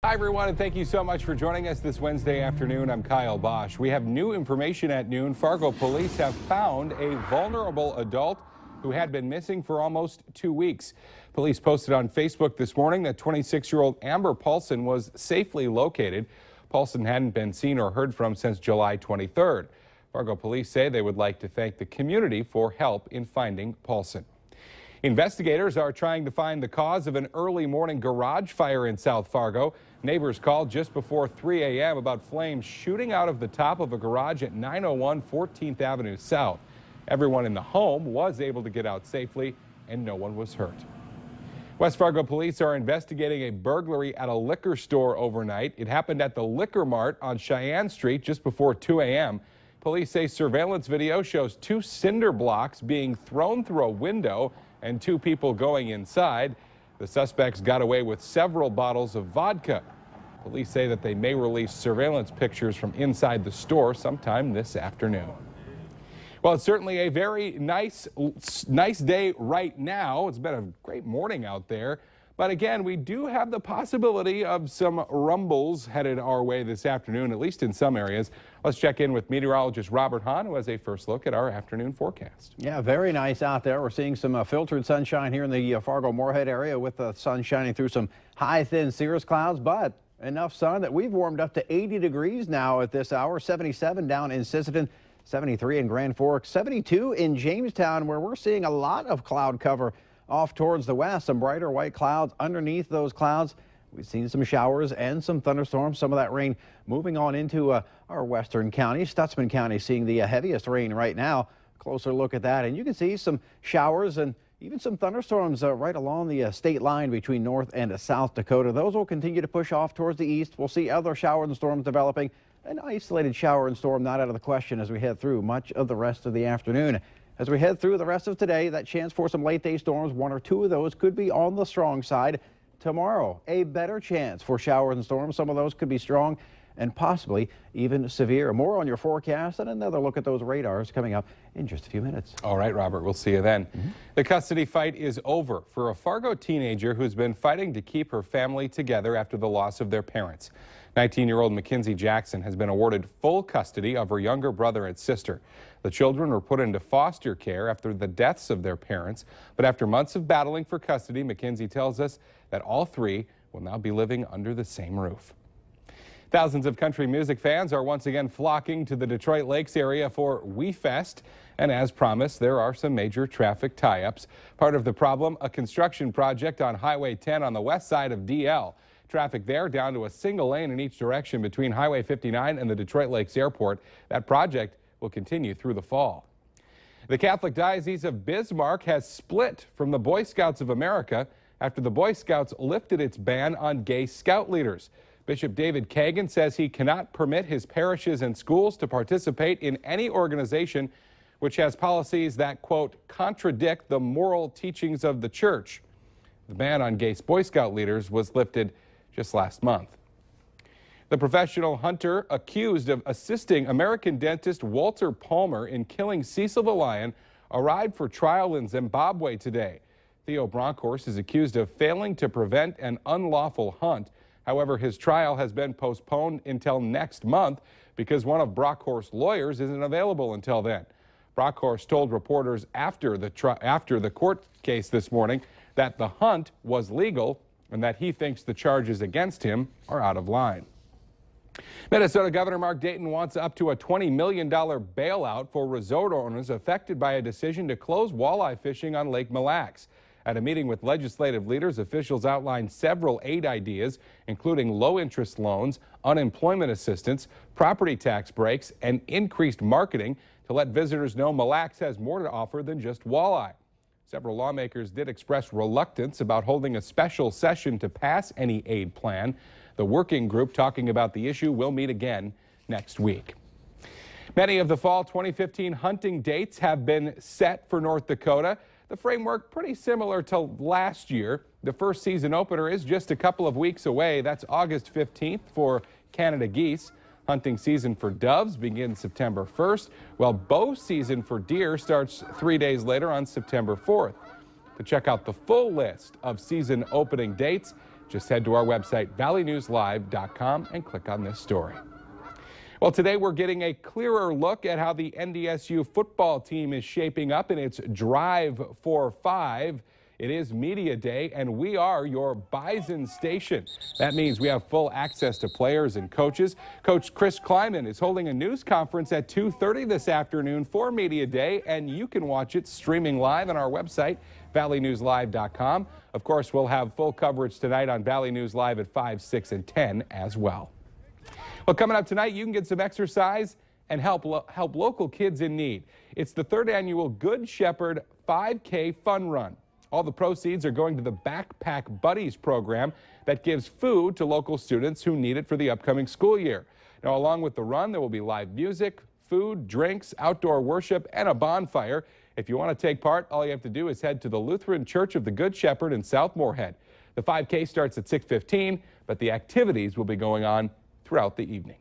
Hi, everyone, and thank you so much for joining us this Wednesday afternoon. I'm Kyle Bosch. We have new information at noon. Fargo police have found a vulnerable adult who had been missing for almost 2 weeks. Police posted on Facebook this morning that 26-year-old Amber Paulson was safely located. Paulson hadn't been seen or heard from since July 23rd. Fargo police say they would like to thank the community for help in finding Paulson. Investigators are trying to find the cause of an early morning garage fire in South Fargo. Neighbors called just before 3 a.m. about flames shooting out of the top of a garage at 901 14th Avenue South. Everyone in the home was able to get out safely and no one was hurt. West Fargo police are investigating a burglary at a liquor store overnight. It happened at the Liquor Mart on Cheyenne Street just before 2 a.m. Police say surveillance video shows 2 cinder blocks being thrown through a window and 2 people going inside. The suspects got away with several bottles of vodka. Police say that they may release surveillance pictures from inside the store sometime this afternoon. Well, it's certainly a very nice day right now. It's been a great morning out there. But again, we do have the possibility of some rumbles headed our way this afternoon, at least in some areas. Let's check in with meteorologist Robert Hahn, who has a first look at our afternoon forecast. Yeah, very nice out there. We're seeing some filtered sunshine here in the Fargo-Moorhead area with the sun shining through some high, thin cirrus clouds, but enough sun that we've warmed up to 80 degrees now at this hour. 77 down in Sisseton, 73 in Grand Forks, 72 in Jamestown, where we're seeing a lot of cloud cover off towards the west. Some brighter white clouds underneath those clouds. We've seen some showers and some thunderstorms. Some of that rain moving on into our western counties. Stutsman County seeing the heaviest rain right now. Closer look at that, and you can see some showers and even some thunderstorms right along the state line between North and South Dakota. Those will continue to push off towards the east. We'll see other showers and storms developing. An isolated shower and storm not out of the question as we head through much of the rest of the afternoon. As we head through the rest of today, that chance for some late day storms, 1 or 2 of those could be on the strong side. Tomorrow, a better chance for showers and storms. Some of those could be strong and possibly even severe. More on your forecast and another look at those radars coming up in just a few minutes. All right, Robert, we'll see you then. The custody fight is over for a Fargo teenager who's been fighting to keep her family together after the loss of their parents. 19-year-old Mackenzie Jackson has been awarded full custody of her younger brother and sister. The children were put into foster care after the deaths of their parents, but after months of battling for custody, Mackenzie tells us that all 3 will now be living under the same roof. Thousands of country music fans are once again flocking to the Detroit Lakes area for We Fest, and as promised, there are some major traffic tie-ups. Part of the problem, a construction project on Highway 10 on the west side of DL. Traffic there down to a single lane in each direction between Highway 59 and the Detroit Lakes Airport. That project will continue through the fall. The Catholic Diocese of Bismarck has split from the Boy Scouts of America after the Boy Scouts lifted its ban on gay scout leaders. Bishop David Kagan says he cannot permit his parishes and schools to participate in any organization which has policies that, quote, contradict the moral teachings of the church. The ban on gay Boy Scout leaders was lifted just last month. The professional hunter accused of assisting American dentist Walter Palmer in killing Cecil the lion arrived for trial in Zimbabwe today. Theo Bronkhorst is accused of failing to prevent an unlawful hunt. However, his trial has been postponed until next month because one of Bronkhorst's lawyers isn't available until then. Bronkhorst told reporters after the court case this morning that the hunt was legal and that he thinks the charges against him are out of line. Minnesota Governor Mark Dayton wants up to a $20 million bailout for resort owners affected by a decision to close walleye fishing on Lake Mille Lacs. At a meeting with legislative leaders, officials outlined several aid ideas, including low-interest loans, unemployment assistance, property tax breaks, and increased marketing to let visitors know Mille Lacs has more to offer than just walleye. Several lawmakers did express reluctance about holding a special session to pass any aid plan. The working group talking about the issue will meet again next week. Many of the fall 2015 hunting dates have been set for North Dakota. The framework pretty similar to last year. The first season opener is just a couple of weeks away. That's August 15th for Canada geese. Hunting season for doves begins September 1st, while bow season for deer starts 3 days later on September 4th. To check out the full list of season opening dates, Just head to our website, valleynewslive.com, and click on this story. Well, today we're getting a clearer look at how the NDSU football team is shaping up in its Drive for 5. It is Media Day, and we are your Bison station. That means we have full access to players and coaches. Coach Chris Kleiman is holding a news conference at 2:30 this afternoon for Media Day, and you can watch it streaming live on our website, valleynewslive.com. Of course, we'll have full coverage tonight on Valley News Live at 5, 6, and 10 as well. Well, coming up tonight, you can get some exercise and help local kids in need. It's the 3rd annual Good Shepherd 5K Fun Run. All the proceeds are going to the Backpack Buddies program that gives food to local students who need it for the upcoming school year. Now, along with the run, there will be live music, food, drinks, outdoor worship, and a bonfire. If you want to take part, all you have to do is head to the Lutheran Church of the Good Shepherd in South Moorhead. The 5K starts at 6:15, but the activities will be going on throughout the evening.